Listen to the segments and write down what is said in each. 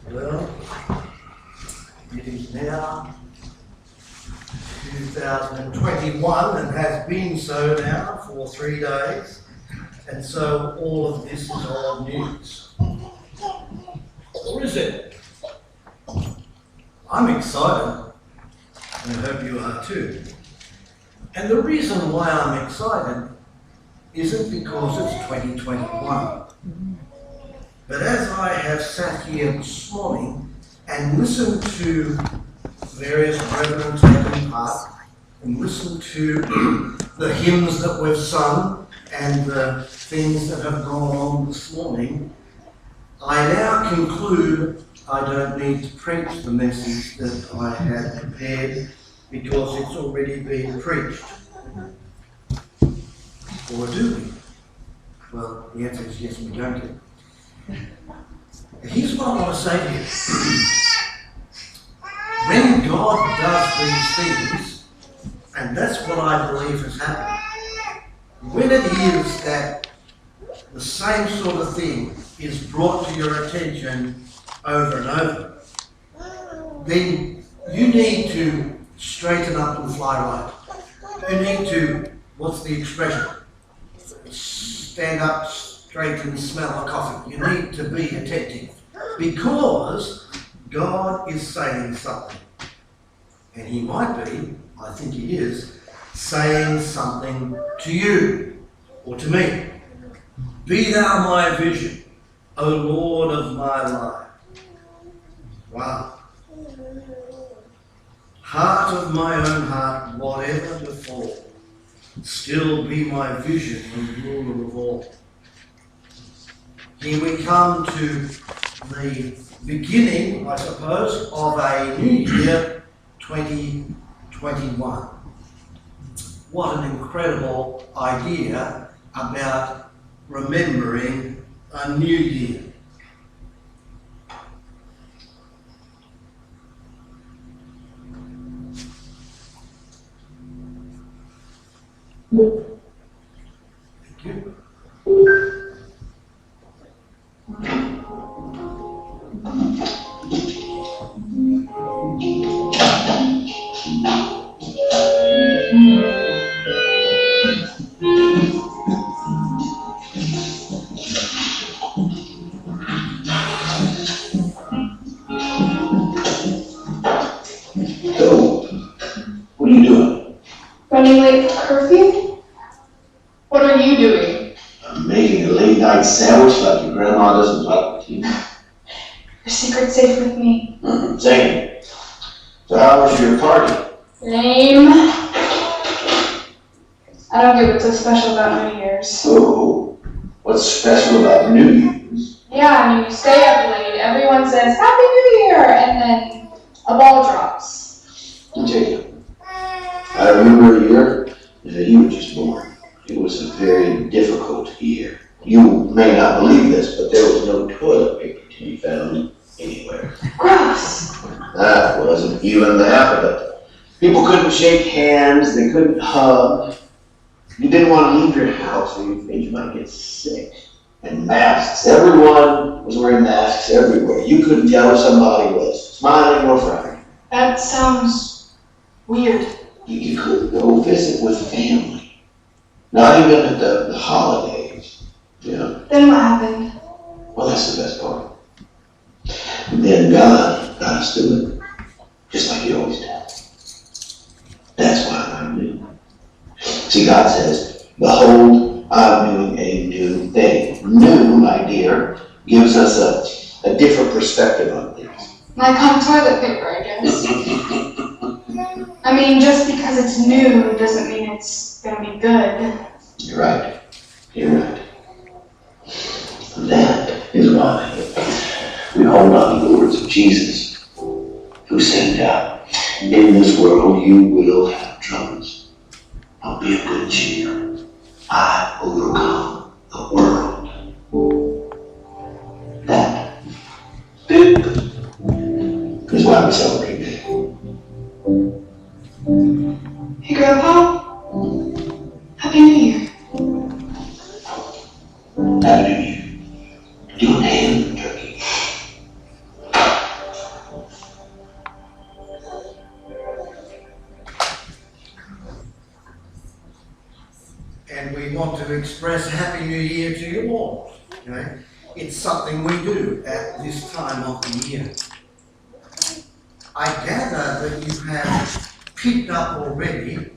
Well, it is now 2021 and has been so now for 3 days, and so all of this is old news. Or is it? I'm excited, and I hope you are too. And the reason why I'm excited isn't because it's 2021. But as I have sat here this morning and listened to various brethren taking part, and listened to the hymns that we've sung and the things that have gone on this morning, I now conclude I don't need to preach the message that I had prepared because it's already been preached. Or do we? Well, the answer is yes, we don't. Here's what I want to say to you. When God does these things, and that's what I believe has happened, when it is that the same sort of thing is brought to your attention over and over, then you need to straighten up and fly right. You need to, what's the expression? Stand up straight and smell of coffee. You need to be attentive because God is saying something. And he might be, I think he is, saying something to you or to me. Be thou my vision, O Lord of my life. Wow. Heart of my own heart, whatever befall, still be my vision and ruler of all. Here we come to the beginning, I suppose, of a new year, 2021. What an incredible idea about remembering a new year. Thank you. So, what are you doing? Running late for curfew? What are you doing? I'm making a late night sandwich like your grandma doesn't like to eat. Your secret's safe with me. Same. So how was your party? Lame. I don't get what's so special about New Year's. So, what's special about New Year's? Yeah, I mean, you stay up late, everyone says, Happy New Year, and then a ball drops. I'll tell you. I remember a year that you were just born. It was a very difficult year. You may not believe this, but there was no toilet paper to be found anywhere. Gross. That wasn't even the half of it. People couldn't shake hands, they couldn't hug. You didn't want to leave your house or you afraid you might get sick. And masks. Everyone was wearing masks everywhere. You couldn't tell if somebody was smiling or frowning. That sounds weird. You couldn't go visit with family. Not even at the holidays. Yeah. Then what happened? Well, that's the best part. And then God got us through it. Just like he always does. That's why I'm new. See, God says, behold, I'm doing a new thing. New, my dear, gives us a different perspective on things. Like on toilet paper, I guess. I mean, just because it's new doesn't mean it's gonna be good. You're right. You're right. That is why we hold on to the words of Jesus, who said, in this world you will have troubles. But be of good cheer. I overcome the world. That is why we celebrate today. Hey, Grandpa. Happy New Year. Happy New Year. Do an ham and turkey. And we want to express Happy New Year to you all. Okay? It's something we do at this time of the year. I gather that you have picked up already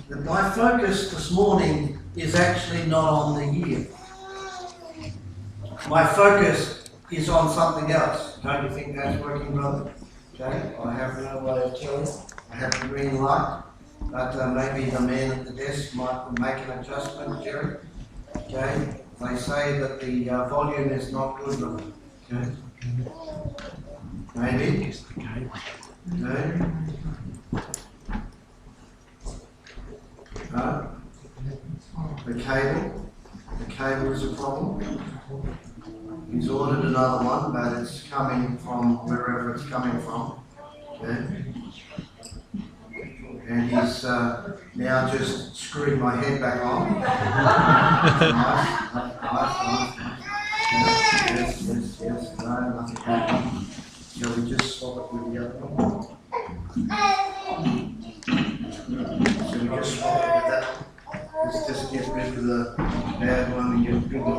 that my focus this morning is actually not on the year. My focus is on something else. Don't you think that's working, brother? Okay, I have no way of telling. I have the green light, but maybe the man at the desk might make an adjustment, Jerry. Okay, they say that the volume is not good enough. Okay, maybe. Okay. No. The cable is a problem. He's ordered another one, but it's coming from wherever it's coming from. Okay. And he's now just screwing my head back on. Nice. Yes. No, nothing happened. Shall we just swap it with the other one? Shall we just swap it with that? Let's just get rid of the bad one and get rid of the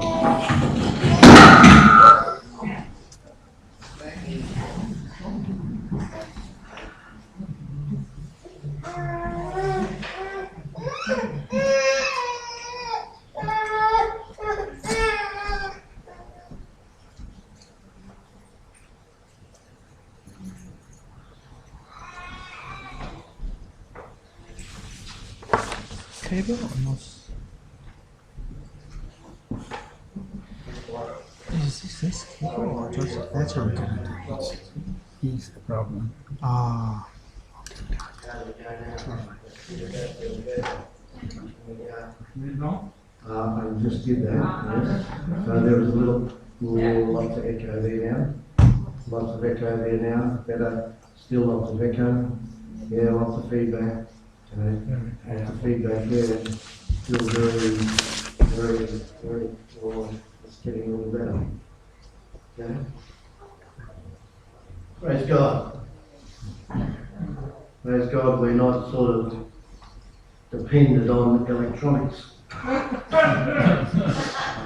cable almost. Is this cable or just battery connected? Is the problem. Ah. I just did that, yes. So there was a little lots of echo there now. Lots of echo there now. Better, still lots of echo. Yeah, lots of feedback. Lots of feedback there. Still very well, it's getting a little better. Okay. Praise God. Praise God, we're not sort of dependent on electronics. I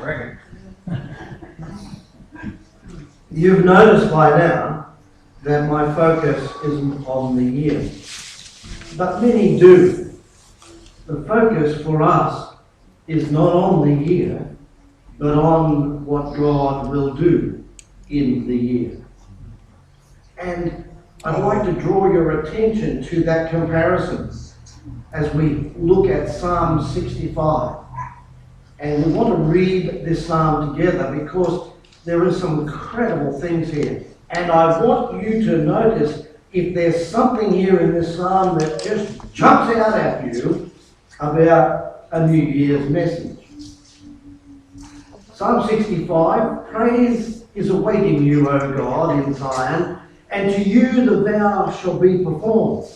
reckon. You've noticed by now that my focus isn't on the year, but many do. The focus for us is not on the year, but on what God will do in the year. And I'd like to draw your attention to that comparison as we look at Psalm 65. And we want to read this psalm together because there are some incredible things here. And I want you to notice if there's something here in this psalm that just jumps out at you about a New Year's message. Psalm 65, praise is awaiting you, O God, in Zion, and to you the vow shall be performed.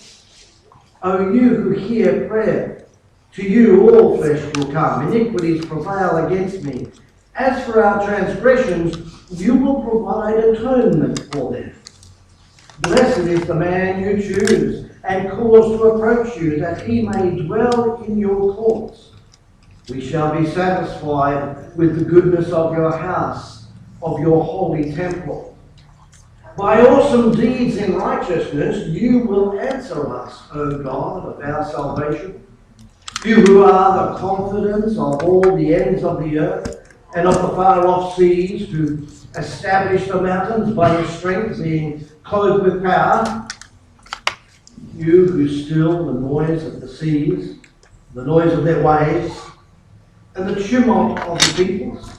O you who hear prayer, to you all flesh will come. Iniquities prevail against me. As for our transgressions, you will provide atonement for them. Blessed is the man you choose and cause to approach you, that he may dwell in your courts. We shall be satisfied with the goodness of your house, of your holy temple. By awesome deeds in righteousness, you will answer us, O God of our salvation. You who are the confidence of all the ends of the earth and of the far-off seas, who establish the mountains by your strength, being clothed with power. You who still the noise of the seas, the noise of their waves, and the tumult of the peoples.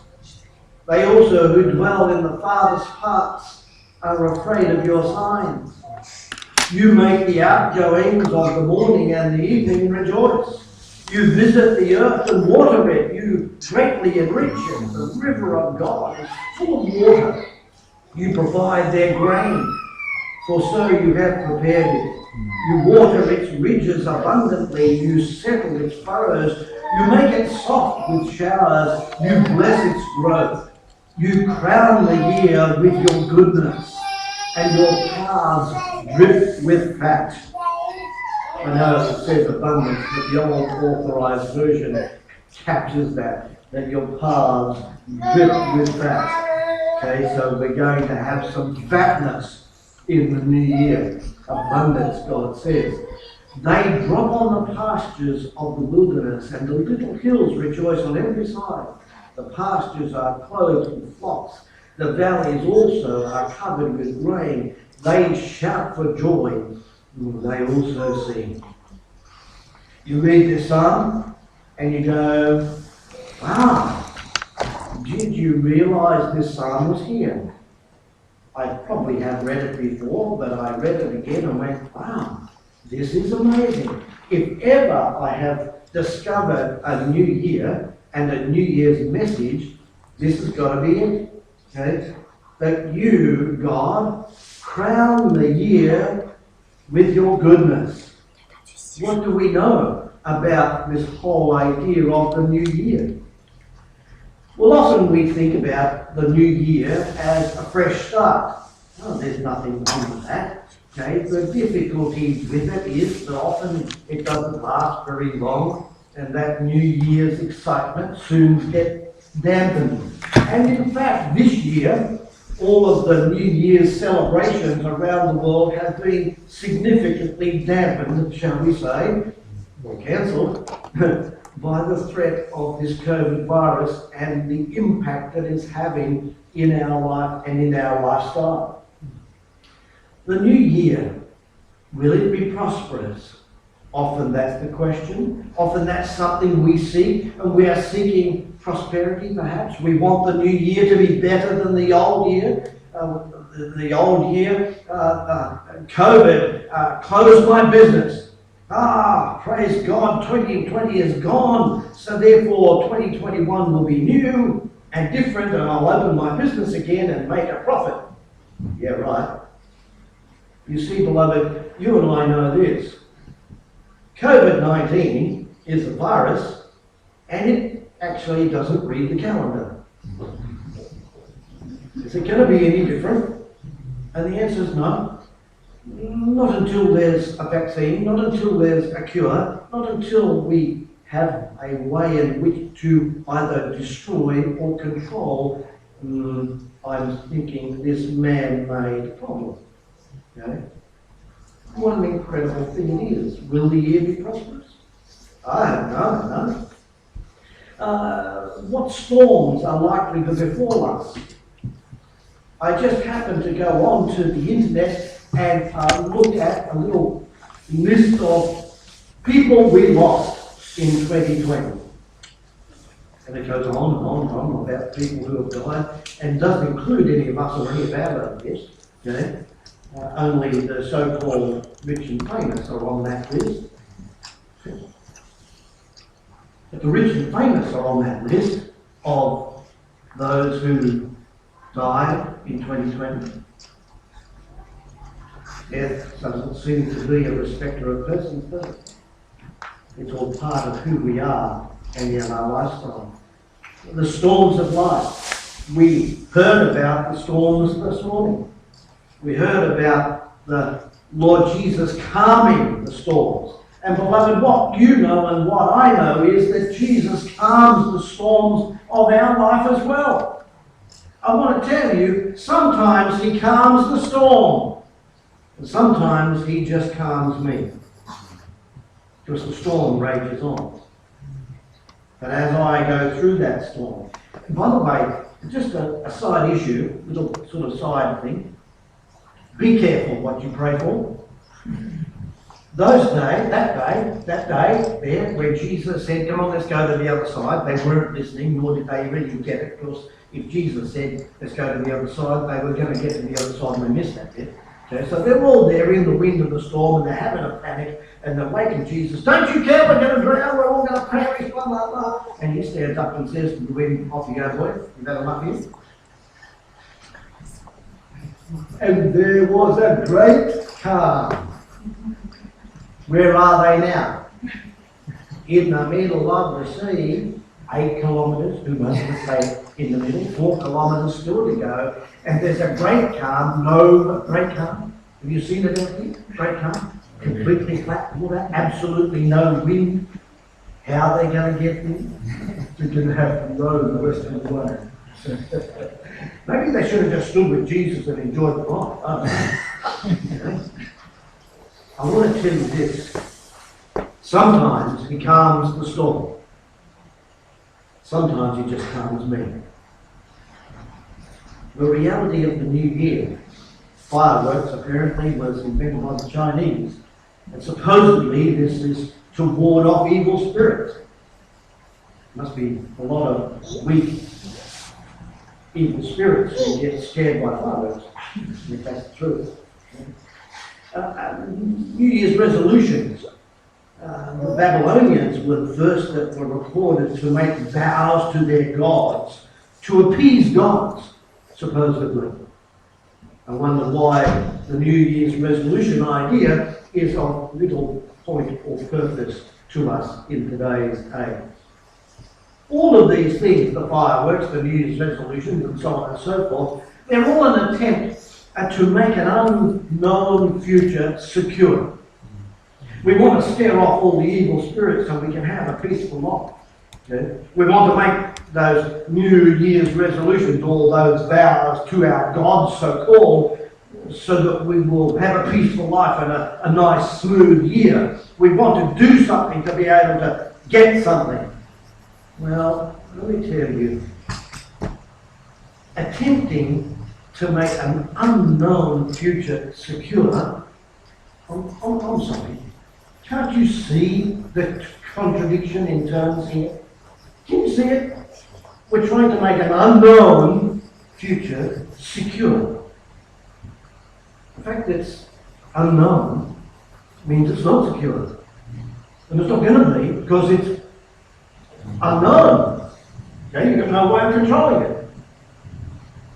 They also who dwell in the farthest parts are afraid of your signs. You make the outgoings of the morning and the evening rejoice. You visit the earth and water it. You greatly enrich it. The river of God is full of water. You provide their grain, for so you have prepared it. You water its ridges abundantly. You settle its furrows. You make it soft with showers. You bless its growth. You crown the year with your goodness, and your paths drip with fat. I know it says abundance, but the old authorized version captures that your paths drip with fat. Okay, so we're going to have some fatness in the new year. Abundance, God says. They drop on the pastures of the wilderness, and the little hills rejoice on every side. The pastures are clothed with flocks. The valleys also are covered with grain. They shout for joy. They also sing. You read this psalm and you go, wow, did you realize this psalm was here? I probably have read it before, but I read it again and went, wow, this is amazing. If ever I have discovered a new year and a New Year's message, this has got to be it. Okay? That you, God, crown the year with your goodness. What do we know about this whole idea of the new year? Well, often we think about the new year as a fresh start. Oh, there's nothing wrong with that. Okay? The difficulty with it is that often it doesn't last very long, and that New Year's excitement soon gets dampened. And in fact, this year, all of the New Year's celebrations around the world have been significantly dampened, shall we say, or cancelled, by the threat of this COVID virus and the impact that it's having in our life and in our lifestyle. The new year, will it be prosperous? Often that's the question. Often that's something we seek, and we are seeking prosperity perhaps. We want the new year to be better than the old year. The old year, COVID closed my business. Praise God, 2020 is gone, so therefore 2021 will be new and different, and I'll open my business again and make a profit. Yeah, right. You see, beloved, you and I know this. COVID-19 is a virus, and it actually doesn't read the calendar. Is it going to be any different? And the answer is no. Not until there's a vaccine, not until there's a cure, not until we have a way in which to either destroy or control, I'm thinking, this man-made problem. Okay? What an incredible thing it is. Will the year be prosperous? I don't know. What storms are likely to befall us? I just happened to go on to the internet and look at a little list of people we lost in 2020. And it goes on and on and on about people who have died, and doesn't include any of us or any of our guests. Okay? Only the so-called rich and famous are on that list. But the rich and famous are on that list of those who died in 2020. Death doesn't seem to be a respecter of persons, does it? It's all part of who we are and in our lifestyle. The storms of life. We heard about the storms this morning. We heard about the Lord Jesus calming the storms. And beloved, what you know and what I know is that Jesus calms the storms of our life as well. I want to tell you, sometimes he calms the storm. And sometimes he just calms me. Because the storm rages on. But as I go through that storm, and by the way, just a side issue, little sort of side thing. Be careful what you pray for. That day there, where Jesus said, come on, let's go to the other side, they weren't listening, nor did they really get it, because if Jesus said, let's go to the other side, they were going to get to the other side and they missed that bit. Okay, so they're all there in the wind of the storm, and they're having a panic, and they're waking Jesus, don't you care, we're going to drown, we're all going to perish, blah, blah, blah. And he stands up and says to the wind, off you go, boy, you've had enough here. And there was a great calm. Where are they now? In the middle of the sea, 8 kilometres, who knows what say in the middle, 4 kilometres still to go, and there's a great calm, great calm. Have you seen it out here? Great calm, completely flat water, absolutely no wind. How are they going to get in? They're going to have to row the rest of the way. Maybe they should have just stood with Jesus and enjoyed the ride. I want to tell you this. Sometimes he calms the storm. Sometimes he just calms me. The reality of the new year, fireworks apparently was invented by the Chinese. And supposedly this is to ward off evil spirits. Must be a lot of weak evil spirits who get scared by fireworks, if that's the truth. New Year's resolutions. The Babylonians were the first that were recorded to make vows to their gods, to appease gods, supposedly. I wonder why the New Year's resolution idea is of little point or purpose to us in today's age. All of these things, the fireworks, the New Year's resolutions, and so on and so forth, they're all an attempt to make an unknown future secure. We want to scare off all the evil spirits so we can have a peaceful life. Okay? We want to make those New Year's resolutions, all those vows to our gods, so-called, so that we will have a peaceful life and a nice, smooth year. We want to do something to be able to get something. Well, let me tell you, attempting to make an unknown future secure, I'm sorry, can't you see the contradiction in terms here? Can you see it? We're trying to make an unknown future secure. The fact that it's unknown means it's not secure. And it's not going to be because it's unknown. Okay, you've got no way of controlling it.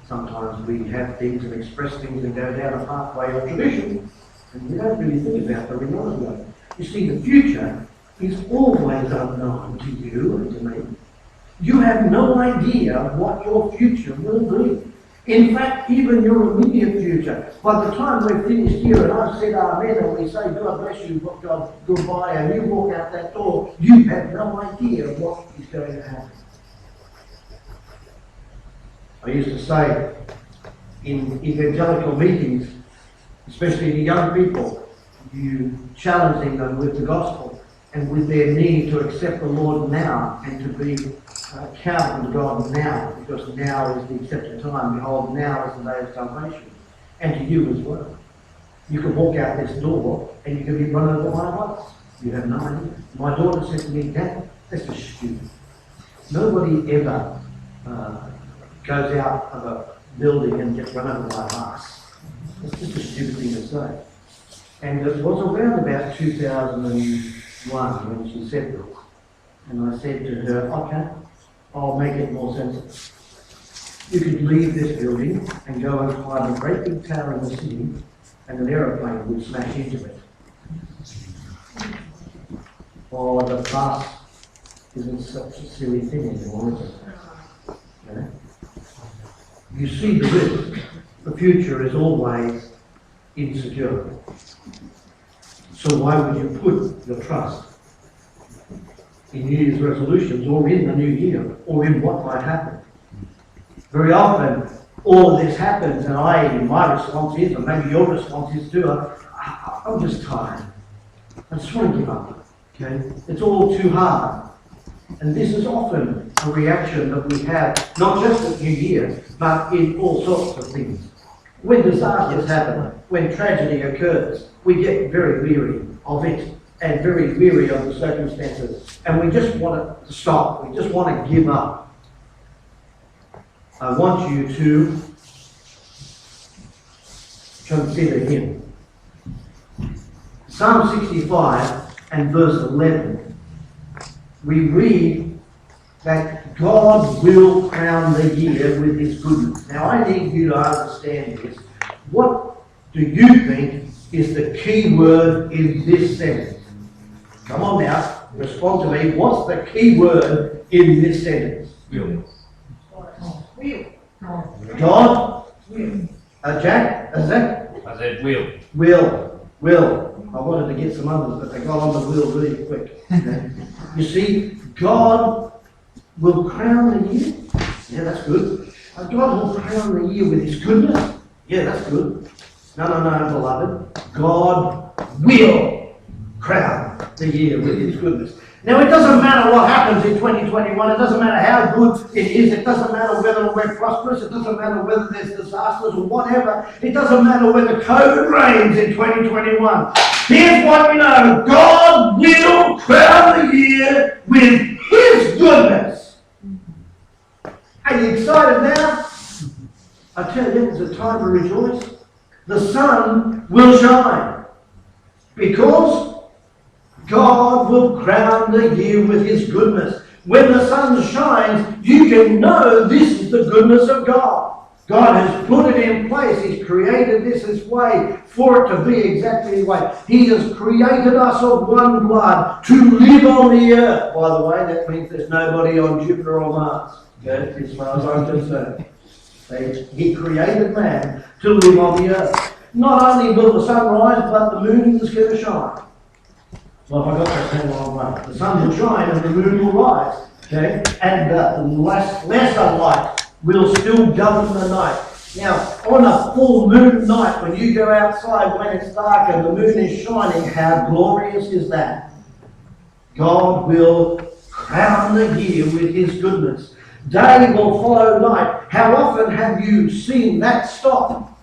Sometimes we have things and express things and go down a pathway of tradition, and we don't really think about the reality of it. You see, the future is always unknown to you and to me. You have no idea what your future will be. In fact, even your immediate future. By the time we're finished here and I've said amen and we say God bless you, God goodbye, and you walk out that door, you have no idea what is going to happen. I used to say in evangelical meetings, especially the young people, you challenging them with the gospel and with their need to accept the Lord now and to be accountable to God now, because now is the accepted time. Behold, now is the day of salvation. And to you as well. You can walk out this door and you can be run over by a bus. You have no idea. My daughter said to me, Dad, that's just stupid. Nobody ever goes out of a building and gets run over by a bus. It's just a stupid thing to say. And it was around about 2001 when she said this. And I said to her, okay, I'll make it more sensible. You could leave this building and go and climb a great big tower in the city and an aeroplane would smash into it. Oh, the bus isn't such a silly thing anymore, is it? Okay? You see the risk. The future is always insecure. So why would you put your trust in New Year's resolutions or in the new year or in what might happen? Very often all of this happens and my response is, and maybe your response is too, I'm just tired. I just want to give up. Okay? It's all too hard. And this is often a reaction that we have, not just at New Year, but in all sorts of things. When disasters happen, when tragedy occurs, we get very weary of it and very weary of the circumstances, and we just want it to stop. We just want to give up. I want you to consider him. Psalm 65 and verse 11, we read that God will crown the year with his goodness. Now I need you to understand this. What do you think is the key word in this sentence? Come on now, respond to me. What's the key word in this sentence? Will. God? Jack? Zach? I said will. Will. I wanted to get some others, but they got on the wheel really quick. You see, God will crown the year. Yeah, that's good. God will crown the year with His goodness. Yeah, that's good. No, beloved. God will crown the year with His goodness. Now, it doesn't matter what happens in 2021. It doesn't matter how good it is. It doesn't matter whether we're prosperous. It doesn't matter whether there's disasters or whatever. It doesn't matter whether COVID reigns in 2021. Here's what we know. God will crown the year with His goodness. Are you excited now? I tell you, it's a time to rejoice. The sun will shine because God will crown the year with His goodness. When the sun shines, you can know this is the goodness of God. God has put it in place. He's created this way for it to be exactly the way. He has created us of one blood to live on the earth. By the way, that means there's nobody on Jupiter or Mars, okay, as far as I'm concerned. He created man to live on the earth. Not only will the sun rise, but the moon is going to shine. Well, if I got that thing wrong, right. The sun will shine and the moon will rise, okay? And lesser light will still govern the night. Now, on a full moon night, when you go outside when it's dark and the moon is shining, how glorious is that? God will crown the year with His goodness. Day will follow night. How often have you seen that stop?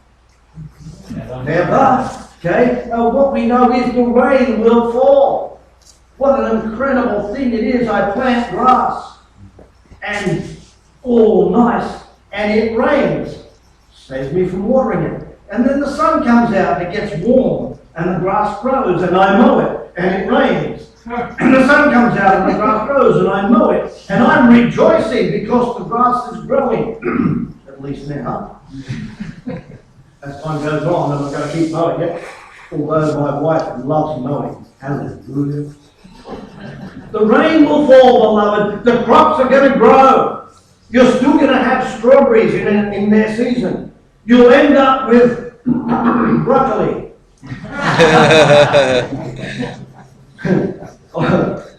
Never. Okay? What we know is the rain will fall. What an incredible thing it is. I plant grass and all nice and it rains. Saves me from watering it. And then the sun comes out and it gets warm and the grass grows and I mow it and it rains. And the sun comes out and the grass grows and I mow it. And I'm rejoicing because the grass is growing. At least now. As time goes on, I'm going to keep mowing it. Although my wife loves mowing. Hallelujah. The rain will fall, beloved. The crops are going to grow. You're still going to have strawberries in their season. You'll end up with broccoli.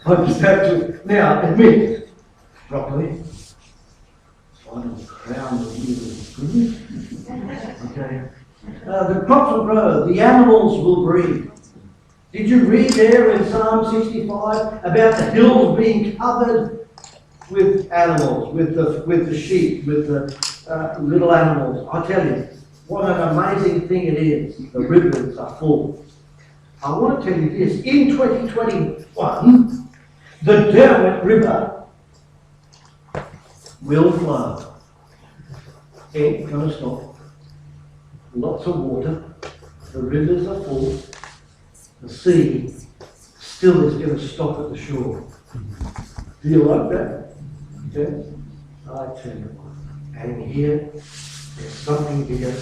I just have to now admit, broccoli. Final crown of you. Okay. The crops will grow. The animals will breed. Did you read there in Psalm 65 about the hills being covered with animals, with the sheep, with the little animals? I tell you, what an amazing thing it is. The rivers are full. I want to tell you this. In 2021, the Derwent River will flow. Ain't going to stop. Lots of water. The rivers are full. The sea still is going to stop at the shore. Do you like that? Okay? I tell you. And here, there's something bigger.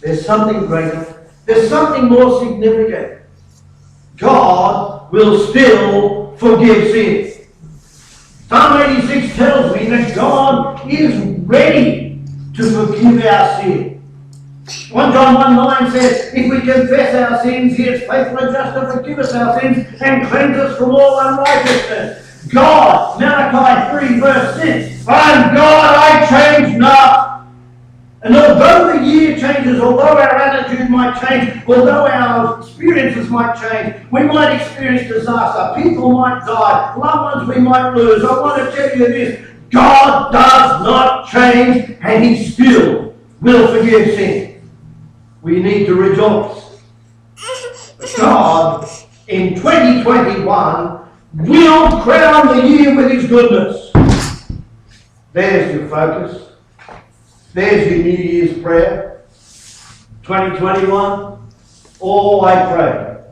There's something greater. There's something more significant. God will still forgive sin. Psalm 86 tells me that God is ready to forgive our sin. 1 John 1:9 says, if we confess our sins, He is faithful and just to forgive us our sins and cleanse us from all unrighteousness. God, Malachi 3 verse 6, I am God, I change not. And although the year changes, although our attitude might change, although our experiences might change, we might experience disaster, people might die, loved ones we might lose. I want to tell you this, God does not change and He still will forgive sin. We need to rejoice. God, in 2021, will crown the year with His goodness. There's your focus. There's your New Year's prayer. 2021, oh, I pray.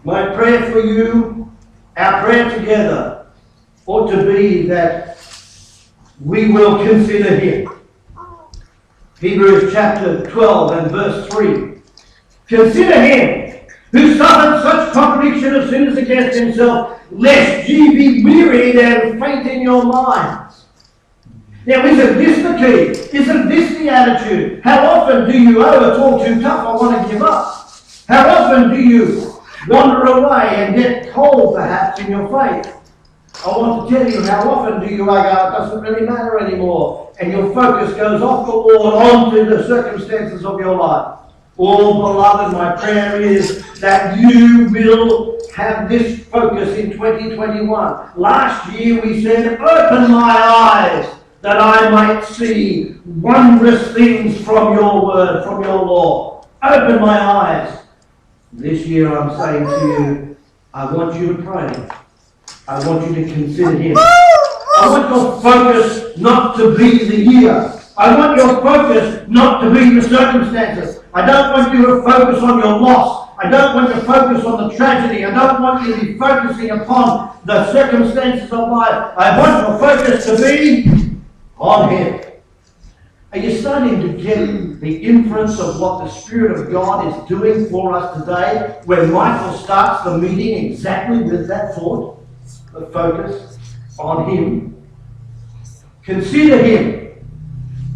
My prayer for you, our prayer together, ought to be that we will consider Him. Hebrews chapter 12 and verse 3. Consider Him who suffered such contradiction of sinners against himself, lest ye be wearied and faint in your minds. Now, isn't this the key? Isn't this the attitude? How often do you, oh, it's all too tough, I want to give up? How often do you wander away and get cold, perhaps, in your faith? I want to tell you, how often do you go, it doesn't really matter anymore, and your focus goes off the Lord onto the circumstances of your life. Oh, beloved, my prayer is that you will have this focus in 2021. Last year we said, open my eyes that I might see wondrous things from your word, from your law. Open my eyes. This year I'm saying to you, I want you to pray. I want you to consider him. I want your focus not to be the year. I want your focus not to be the circumstances. I don't want you to focus on your loss. I don't want you to focus on the tragedy. I don't want you to be focusing upon the circumstances of life. I want your focus to be on him. Are you starting to get the inference of what the Spirit of God is doing for us today when Michael starts the meeting exactly with that thought? The focus on him. Consider him,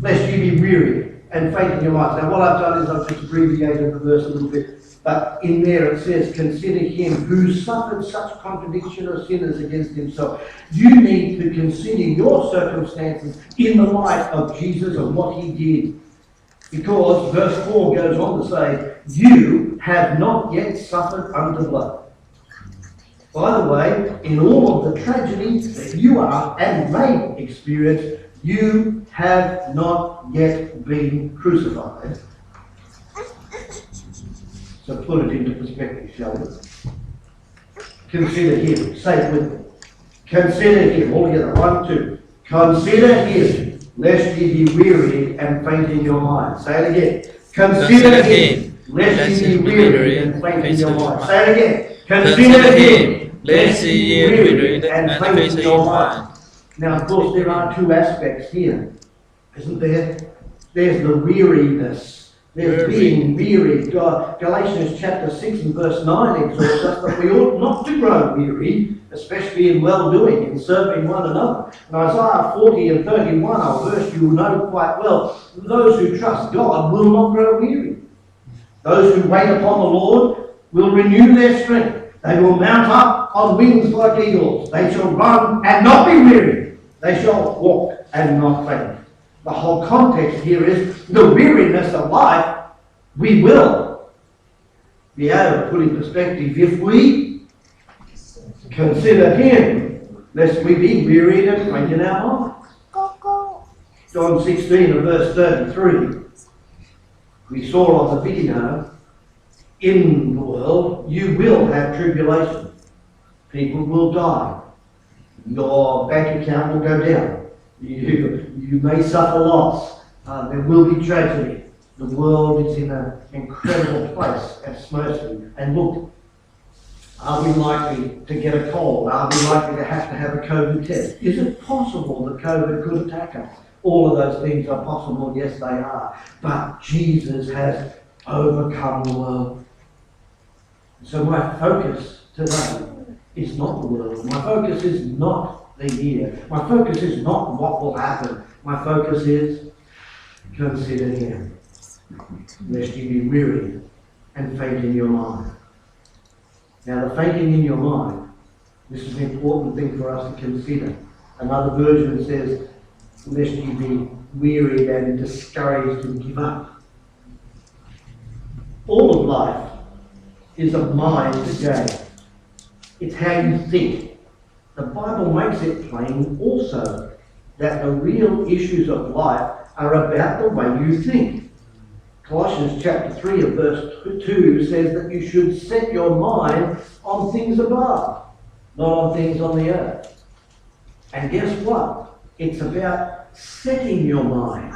lest you be weary and faint in your minds. Now what I've done is I've just abbreviated the verse a little bit, but in there it says, consider him who suffered such contradiction of sinners against himself. You need to consider your circumstances in the light of Jesus and what he did. Because verse 4 goes on to say, you have not yet suffered under blood. By the way, in all of the tragedies that you are and may experience, you have not yet been crucified. So put it into perspective, shall we? Consider him. Say it with me. Consider him. All together. 1, 2. Consider him, lest ye be wearied and faint in your mind. Say it again. Consider him, lest ye be wearied and faint in your mind. Say it again. Consider him, lest ye be wearied and faint in your mind. Now, of course, there are two aspects here, isn't there? There's the weariness. There's being weary. Galatians chapter 6 and verse 9 exhorts us that we ought not to grow weary, especially in well-doing, in serving one another. And Isaiah 40 and 31, our verse you will know quite well. Those who trust God will not grow weary. Those who wait upon the Lord will renew their strength. They will mount up on wings like eagles. They shall run and not be weary. They shall walk and not faint. The whole context here is the weariness of life. We will be able to put in perspective if we consider him, lest we be wearied and faint in our minds. John 16 and verse 33. We saw on the video, in the world you will have tribulation. People will die. Your bank account will go down. You may suffer loss. There will be tragedy. The world is in an incredible place at Smurfs. And look, are we likely to get a cold? Are we likely to have a COVID test? Is it possible that COVID could attack us? All of those things are possible. Yes, they are. But Jesus has overcome the world. So my focus today is not the world. My focus is not the year. My focus is not what will happen. My focus is consider him, lest you be weary and faint in your mind. Now the fainting in your mind, this is an important thing for us to consider. Another version says, lest you be wearied and discouraged and give up. All of life is a mind game. It's how you think. The Bible makes it plain also that the real issues of life are about the way you think. Colossians chapter 3 and verse 2 says that you should set your mind on things above, not on things on the earth. And guess what? It's about setting your mind.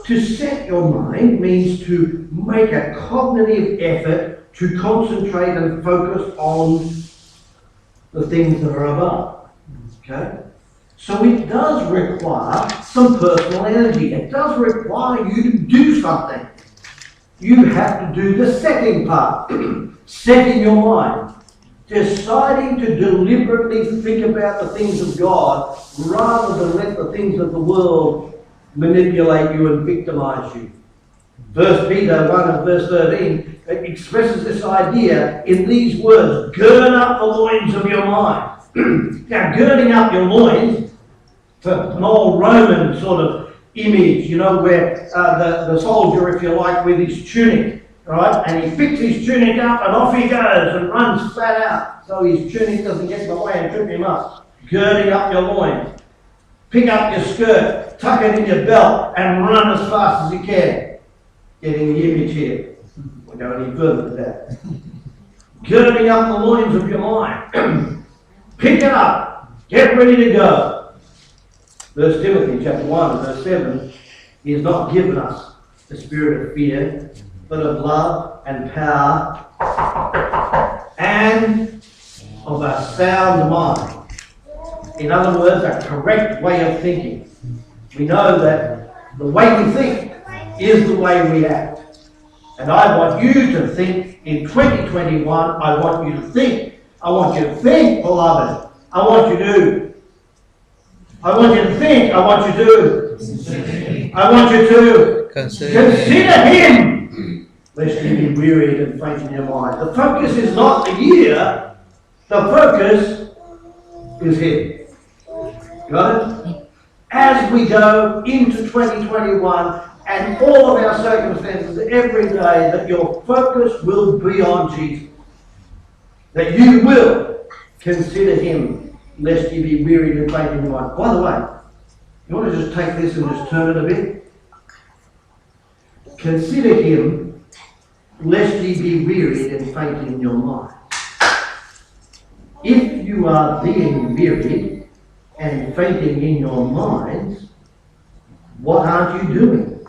To set your mind means to make a cognitive effort to concentrate and focus on the things that are above. Okay? So it does require some personal energy. It does require you to do something. You have to do the setting part. setting your mind, deciding to deliberately think about the things of God rather than let the things of the world manipulate you and victimize you. 1 Peter 1 and verse 13 expresses this idea in these words: gird up the loins of your mind. Now, girding up your loins, for an old Roman sort of image, where the soldier, if you like, with his tunic, right? And he picks his tunic up and off he goes and runs flat out so his tunic doesn't get in the way and trip him up. Girding up your loins. Pick up your skirt, tuck it in your belt and run as fast as you can. Getting the image here. We'll go any further than that. Girding up the loins of your mind. Pick it up. Get ready to go. 1 Timothy chapter 1 verse 7, He has not given us the spirit of fear, but of love and power and of a sound mind. In other words, a correct way of thinking. We know that the way we think is the way we act. And I want you to think in 2021, I want you to think. I want you to think, beloved. I want you to think. I want you to consider Him, lest you be wearied and faint in your mind. The focus is not the year, the focus is Him. Got it? As we go into 2021 and all of our circumstances every day, that your focus will be on Jesus. That you will consider Him, lest you be wearied and faint in your mind. By the way, you want to just take this and just turn it a bit? Consider Him, lest ye be wearied and faint in your mind. If you are being wearied and fainting in your minds, what aren't you doing?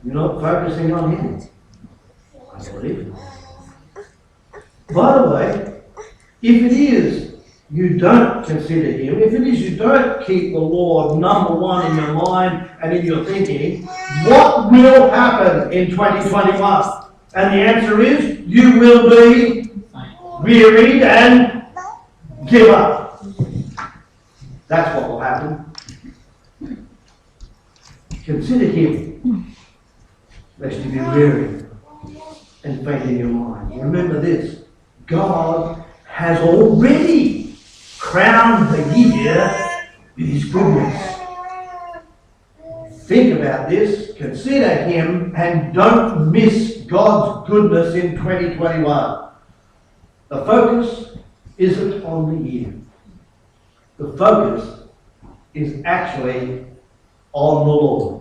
You're not focusing on Him, I believe. By the way, if it is you don't consider Him, if it is you don't keep the Lord number one in your mind and in your thinking, what will happen in 2021? And the answer is, you will be wearied and give up. That's what will happen. Consider Him, lest you be weary and faint in your mind. Remember this, God has already crowned the year with His goodness. Think about this, consider Him, and don't miss God's goodness in 2021. The focus isn't on the year. The focus is actually on the Lord.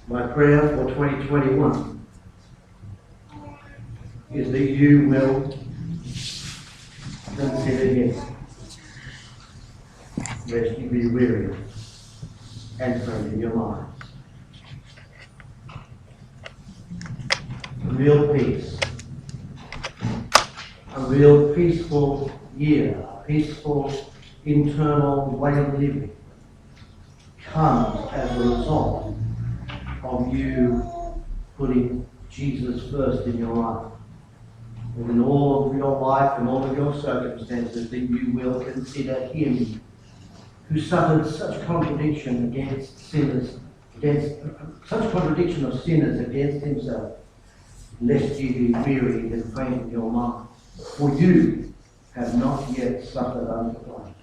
My prayer for 2021 is that you will consider him, lest you be weary and faint in your minds. Real peace, a real peaceful year, a peaceful internal way of living comes as a result of you putting Jesus first in your life. And in all of your life and all of your circumstances, that you will consider him who suffered such contradiction against sinners, such contradiction of sinners against himself, lest you be wearied and faint in your mind. For you have not yet suffered unto God.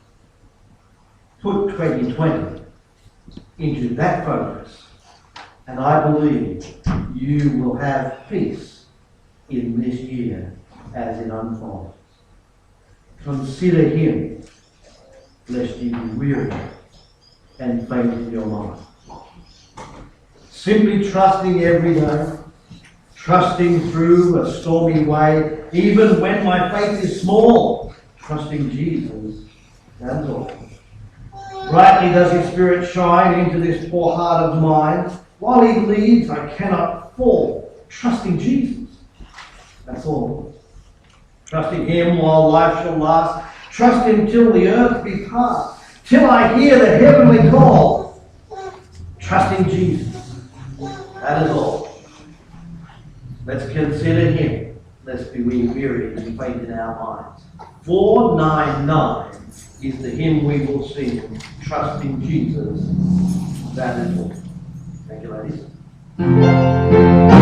Put 2020 into that focus, and I believe you will have peace in this year as it unfolds. Consider him, lest you be weary and faint in your mind. Simply trusting every day, trusting through a stormy way, even when my faith is small, trusting Jesus, that's all. Brightly does his Spirit shine into this poor heart of mine. While he leads, I cannot fall. Trusting Jesus, that's all. Trusting him while life shall last. Trust him till the earth be past, till I hear the heavenly call. Trusting Jesus, that is all. Let's consider him, lest we be weary and faint in our minds. 499 is the hymn we will sing, Trusting Jesus, that is all. Thank you, ladies.